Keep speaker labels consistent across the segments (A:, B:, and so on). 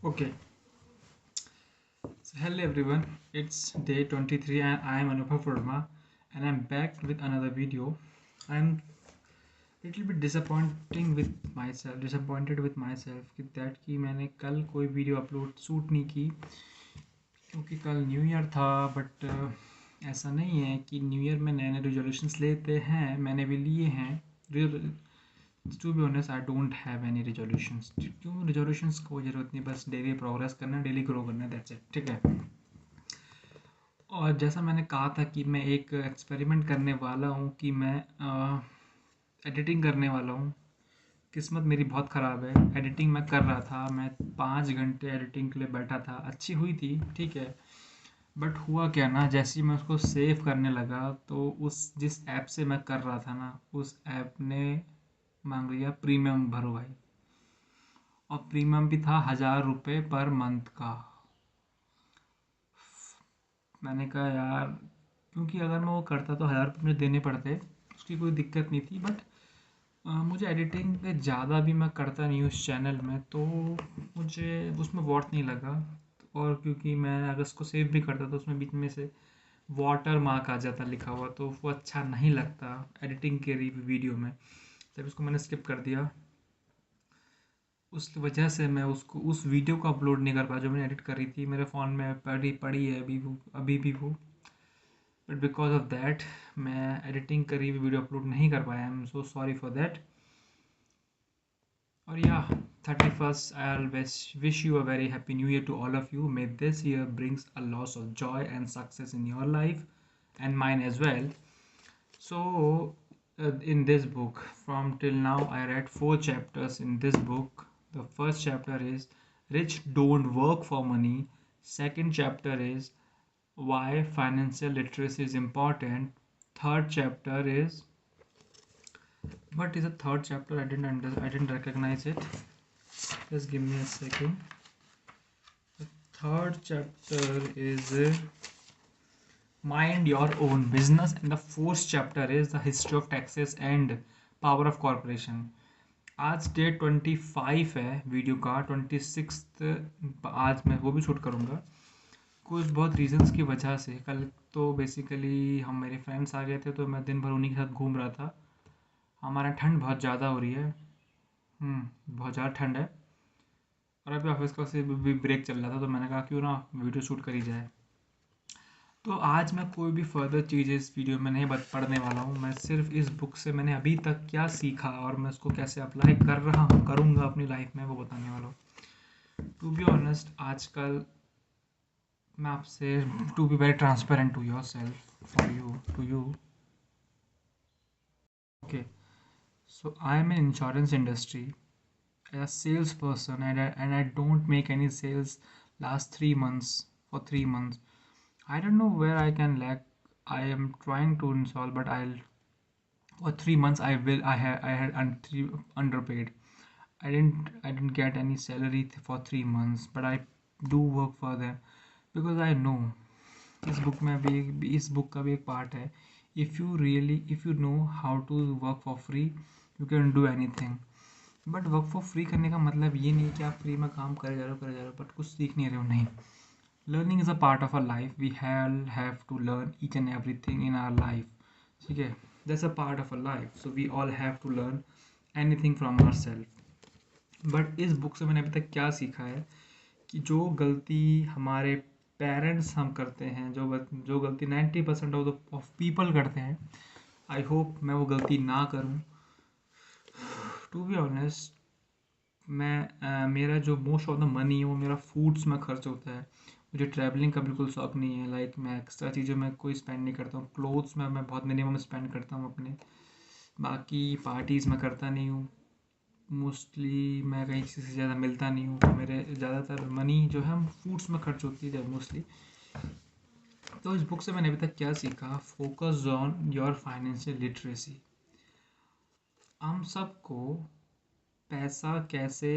A: Okay, so hello everyone, it's day 23 and I am Anubhav Verma and I'm back with another video. I'm little bit disappointed with myself कि मैंने कल कोई video upload shoot नहीं की क्योंकि कल new year था but ऐसा नहीं है कि न्यू ईयर में नए नए रेजोल्यूशंस लेते हैं, मैंने भी लिए हैं। To be honest I don't have any resolutions. क्यों रेजोल्यूशंस को ज़रूरत नहीं, बस डेली प्रोग्रेस करना, डेली ग्रो करना, दैट्स इट, ठीक है। और जैसा मैंने कहा था कि मैं एक एक्सपेरिमेंट करने वाला हूँ कि मैं एडिटिंग करने वाला हूँ। किस्मत मेरी बहुत ख़राब है, एडिटिंग मैं कर रहा था, मैं 5 घंटे एडिटिंग के लिए बैठा था, अच्छी हुई थी, ठीक है। बट हुआ क्या ना, जैसे ही मैं उसको सेव करने लगा तो उस जिस ऐप से मैं कर रहा था ना, उस ऐप ने मांग लिया प्रीमियम भरो भाई। और प्रीमियम भी था 1,000 रुपये पर मंथ का। मैंने कहा यार, क्योंकि अगर मैं वो करता तो 1,000 रुपये मुझे देने पड़ते, उसकी कोई दिक्कत नहीं थी। बट मुझे एडिटिंग पे ज़्यादा भी मैं करता नहीं उस चैनल में, तो मुझे उसमें वॉट नहीं लगा। और क्योंकि मैं अगर उसको सेव भी करता तो उसमें बीच में से वाटर मार्क आ जाता लिखा हुआ, तो वो अच्छा नहीं लगता एडिटिंग के वीडियो में, तब उसको मैंने स्किप कर दिया। उस वजह से मैं उसको उस वीडियो को अपलोड नहीं कर पाया जो मैंने एडिट करी थी। मेरे फ़ोन में पड़ी पड़ी है अभी भी वो। बट बिकॉज ऑफ दैट मैं एडिटिंग करी हुई वीडियो अपलोड नहीं कर पाया। I am so sorry for that. और या 31st, I always wish you a very happy new year to all of you. May this year brings a lots of joy and success in your life and mine as well. So in this book, from till now I read 4 chapters in this book. The first chapter is Rich Don't Work for Money. Second chapter is Why Financial Literacy is Important. Third chapter is, what is the third chapter? I didn't recognize it. Just give me a second. The third chapter is Mind Your Own Business, and the fourth chapter is The History of Taxes and Power of Corporation. आज date 25 है, video का 26 आज मैं वो भी shoot करूँगा कुछ बहुत रीजंस की वजह से। कल तो बेसिकली हम मेरे फ्रेंड्स आ गए थे, तो मैं दिन भर उन्हीं के साथ घूम रहा था। हमारा ठंड बहुत ज़्यादा हो रही है, बहुत ज़्यादा ठंड है। और अभी ऑफिस का से भी ब्रेक चल रहा था, तो मैंने कहा क्यों ना वीडियो शूट करी जाए। तो आज मैं कोई भी फर्दर चीज़ें इस वीडियो में नहीं पढ़ने वाला हूँ। मैं सिर्फ इस बुक से मैंने अभी तक क्या सीखा और मैं उसको कैसे अप्लाई कर रहा हूँ, करूँगा अपनी लाइफ में, वो बताने वाला हूँ। टू बी ऑनेस्ट, आजकल मैं आपसे, to be very transparent to yourself, for you, to you, okay. So I am in insurance industry a salesperson, and I don't make any sales last 3 months. For 3 months, I don't know where I can lack. I am trying to install, but I'll, for 3 months I had underpaid. I didn't get any salary for 3 months, but I do work for them because I know इस book में भी इस book का भी एक part है, if you know how to work for free, you can do anything. But work for free करने का मतलब ये नहीं कि आप फ्री में काम करे जा रहे हो बट कुछ सीख नहीं रहे हो, नहीं। Learning is a part of a life, we have to learn each and everything in our life, ठीक है। That's a part of a life, so we all have to learn anything from our self. बट इस book से मैंने अभी तक क्या सीखा है कि जो गलती हमारे पेरेंट्स हम करते हैं, जो गलती 90% ऑफ पीपल करते हैं, आई होप मैं वो गलती ना करूँ। टू बी ऑनेस्ट, मेरा जो मोस्ट ऑफ द मनी है वो मेरा फूड्स में खर्च होता है। मुझे ट्रैवलिंग का बिल्कुल शौक नहीं है, लाइक मैं एक्स्ट्रा चीज़ों में कोई स्पेंड नहीं करता हूँ। क्लोथ्स में मैं बहुत मिनिमम स्पेंड करता हूँ अपने, बाकी पार्टीज़ में करता नहीं हूँ। मोस्टली मैं कहीं किसी से ज़्यादा मिलता नहीं हूँ, तो मेरे ज़्यादातर मनी जो है फूड्स में खर्च होती है मोस्टली। तो इस बुक से मैंने अभी तक क्या सीखा, focus on your financial literacy. हम सबको पैसा कैसे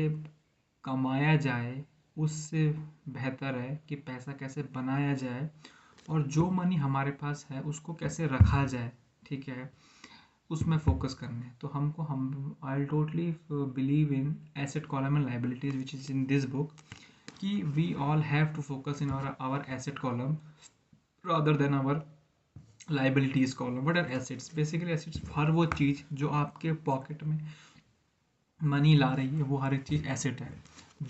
A: कमाया जाए उससे बेहतर है कि पैसा कैसे बनाया जाए, और जो मनी हमारे पास है उसको कैसे रखा जाए, ठीक है, उसमें फोकस करना है। तो हम I totally believe in asset column and liabilities which is in this book. कि we all have to focus in our asset column rather than our liabilities column. What are assets? Basically assets हर वो चीज़ जो आपके pocket में money ला रही है, वो हर एक चीज़ asset है।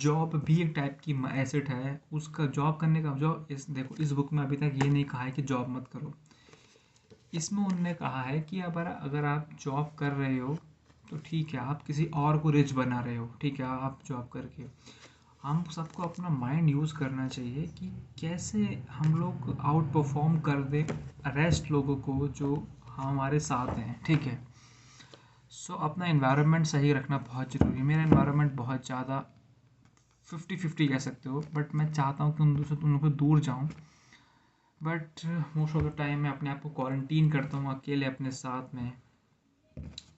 A: जॉब भी एक टाइप की एसेट है। उसका जॉब करने का जॉब देखो, इस बुक में अभी तक ये नहीं कहा है कि जॉब मत करो। इसमें उन्होंने कहा है कि अगर आप जॉब कर रहे हो तो ठीक है, आप किसी और को रिच बना रहे हो, ठीक है, आप जॉब करके। हम सबको अपना माइंड यूज़ करना चाहिए कि कैसे हम लोग आउट परफॉर्म कर दें रेस्ट लोगों को जो हमारे साथ हैं, ठीक है। सो अपना इन्वायरमेंट सही रखना बहुत ज़रूरी है। मेरा इन्वायरमेंट बहुत ज़्यादा 50-50 कह सकते हो, बट मैं चाहता हूँ कि उन लोगों से दूर जाऊँ। But most of the time मैं अपने आप को क्वारंटीन करता हूँ अकेले अपने साथ में।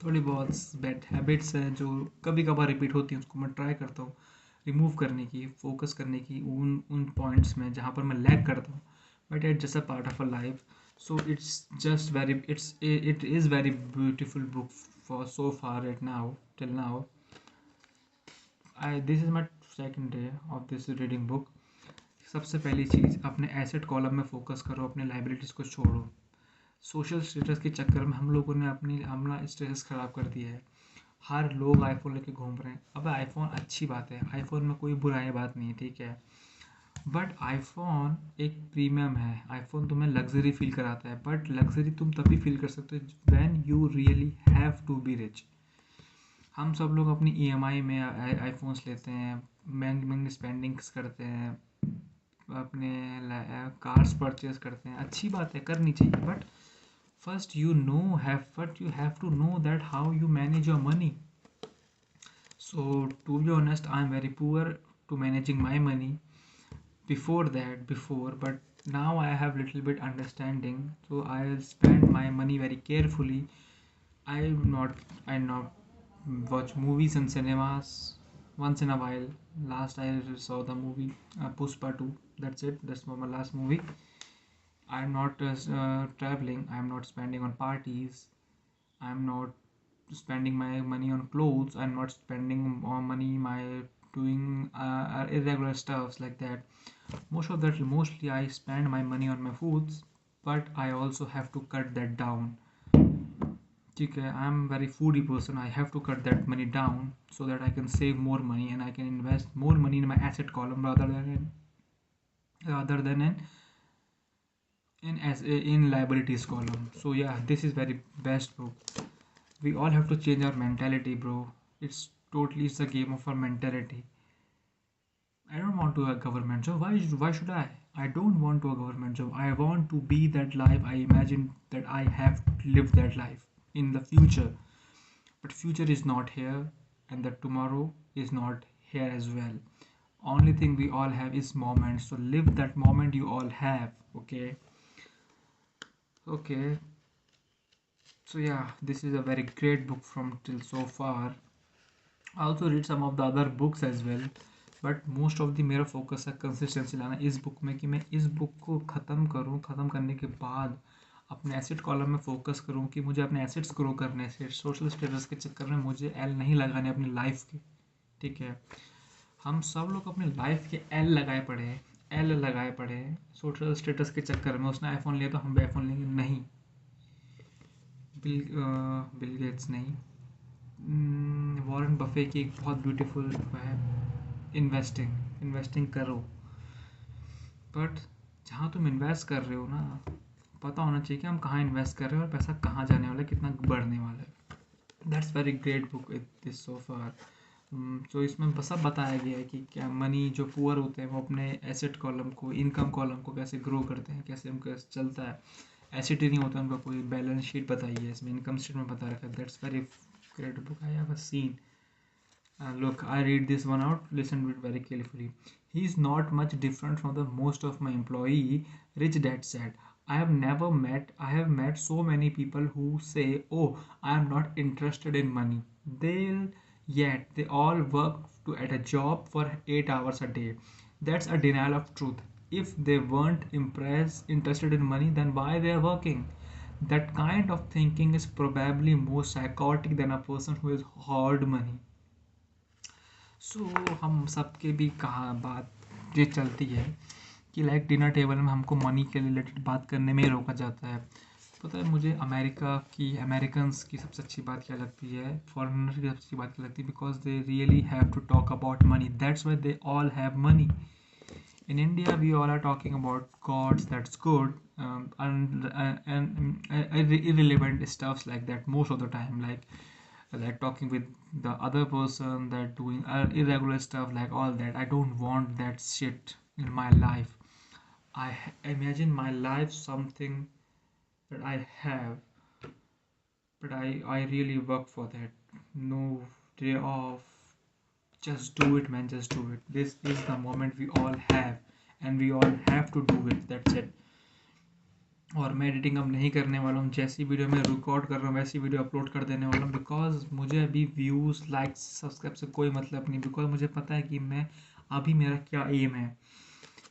A: थोड़ी बहुत बैड हैबिट्स हैं जो कभी कभार रिपीट होती हैं, उसको मैं ट्राई करता हूँ रिमूव करने की, फोकस करने की उन उन पॉइंट्स में जहाँ पर मैं लैग करता हूँ। But it just a part of a life. So it's just very it is very beautiful book for so far it now till now. This is my second day of this reading book. सबसे पहली चीज़, अपने asset column में focus करो, अपने liabilities को छोड़ो। Social status के चक्कर में हम लोगों ने अपना स्टेटस ख़राब कर दिया है। हर लोग आईफोन लेके घूम रहे हैं। अब आईफोन अच्छी बात है, आईफोन में कोई बुराई बात नहीं है, ठीक है। बट आईफोन एक प्रीमियम है, आईफोन तुम्हें लग्जरी फील कराता है, बट लग्जरी तुम तभी फील कर सकते हो when you really have to be rich. हम सब लोग अपनी ईएमआई में आईफोन्स लेते हैं, महंगी महंगी स्पेंडिंग्स करते हैं, अपने कार्स परचेज करते हैं। अच्छी बात है, करनी चाहिए, but first you have to know that how you manage your money. So to be honest, I'm very poor to managing my money before, but now I have little bit understanding, so I'll spend my money very carefully. I not watch movies in cinemas once in a while. Last I saw the movie Puspa 2. That's it, that's my last movie. I'm not traveling, I'm not spending on parties, I'm not spending my money on clothes, I'm not spending money my doing irregular stuffs like that. Mostly I spend my money on my foods, but I also have to cut that down. Okay, I'm very foodie person. I have to cut that money down so that I can save more money and I can invest more money in my asset column rather than in liabilities column. So yeah, this is very best book. We all have to change our mentality, bro. It's a game of our mentality. I don't want to a government job. Why should I? I don't want to a government job. I want to be that life. I imagine that I have lived that life in the future. But future is not here, and the tomorrow is not here as well. Only thing we all have is moment. So live that moment you all have. Okay. Okay. So yeah, this is a very great book from till so far. I also read some of the other books as well, but most of the मेरा focus है consistency लाना इस book में, कि मैं इस book को ख़त्म करूँ, ख़त्म करने के बाद अपने एसेट कॉलम में फोकस करूँ कि मुझे अपने एसेट्स ग्रो करने से, सोशल स्टेटस के चक्कर में मुझे एल नहीं लगाने अपनी लाइफ के, ठीक है। हम सब लोग अपनी लाइफ के एल लगाए पड़े हैं सोशल स्टेटस के चक्कर में। उसने आईफोन लिया तो हम भी आईफोन लेंगे, नहीं। बिल गेट्स नहीं, वॉरेन बफे की एक बहुत ब्यूटीफुल है, इन्वेस्टिंग करो, बट जहाँ तुम इन्वेस्ट कर रहे हो ना, पता होना चाहिए कि हम कहाँ इन्वेस्ट कर रहे हैं और पैसा कहाँ जाने वाला है, कितना बढ़ने वाला है। That's very great book this so far. तो इसमें सब बताया गया है कि क्या मनी जो पुअर होते हैं वो अपने एसेट कॉलम को, इनकम कॉलम को कैसे ग्रो करते हैं, कैसे उनका चलता है। एसेट ही नहीं होता उनका कोई, बैलेंस शीट बताई है इसमें, इनकम स्टेटमेंट बता रखा है। That's very great book I have seen. Look, I read this one out. Listen to it very carefully. He is not much different from the most of my employee. Rich Dad said, I have met so many people who say, "Oh, I am not interested in money." Yet they all work at a job for 8 hours a day. That's a denial of truth. If they weren't interested in money, then why they are working? That kind of thinking is probably more psychotic than a person who has hoard money. सो हम सबके भी कहा बात चीज़ चलती है कि like dinner table में हमको मनी के रिलेटेड बात करने में ही रोका जाता है। पता है मुझे अमेरिकन्स की सबसे अच्छी बात क्या लगती है, फॉरेनर की सबसे अच्छी बात क्या लगती है, because they really have to talk about money, that's why they all have money. In India, we all are talking about gods, that's good, and irrelevant stuffs like that most of the time, like talking with the other person, that doing irregular stuff like all that. I don't want that shit in my life. Imagine my life something that I have, but I really work for that. No day off. Just do it, man. Just do it. This is the moment we all have, and we all have to do it. That's it. और मैं editing अब नहीं करने वाला हूँ, जैसी video मैं record कर रहा हूँ वैसी वीडियो अपलोड कर देने वाला हूँ, बिकॉज मुझे अभी व्यूज़ लाइक्स सब्सक्राइब से कोई मतलब नहीं, बिकॉज मुझे पता है कि मैं अभी मेरा क्या एम है.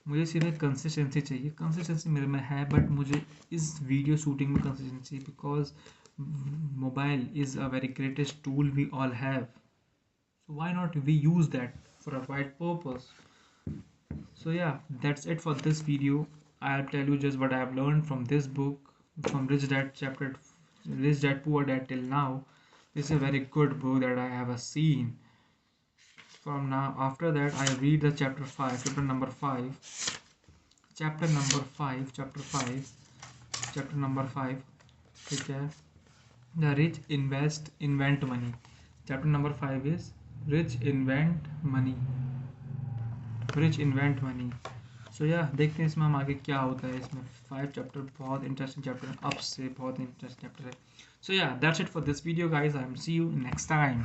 A: मुझे सिर्फ एक कंसिस्टेंसी चाहिए. कंसिस्टेंसी मेरे में है, बट मुझे इस वीडियो शूटिंग में consistency, because mobile is a very greatest tool we all have. So why not we use that for a right purpose? So yeah, that's it for this video. I'll tell you just what I have learned from this book, from Rich Dad chapter, Rich Dad Poor Dad till now. This is a very good book that I have seen. From now, after that, I read the chapter number 5, chapter number 5. ठीक है. The rich invent money. Chapter number 5 is rich invent money. सो या देखते हैं इसमें हम आगे क्या होता है. इसमें 5 चैप्टर बहुत इंटरेस्टिंग चैप्टर है, अब से बहुत इंटरेस्टिंग चैप्टर है. So yeah that's it for this video guys. I am see you next time.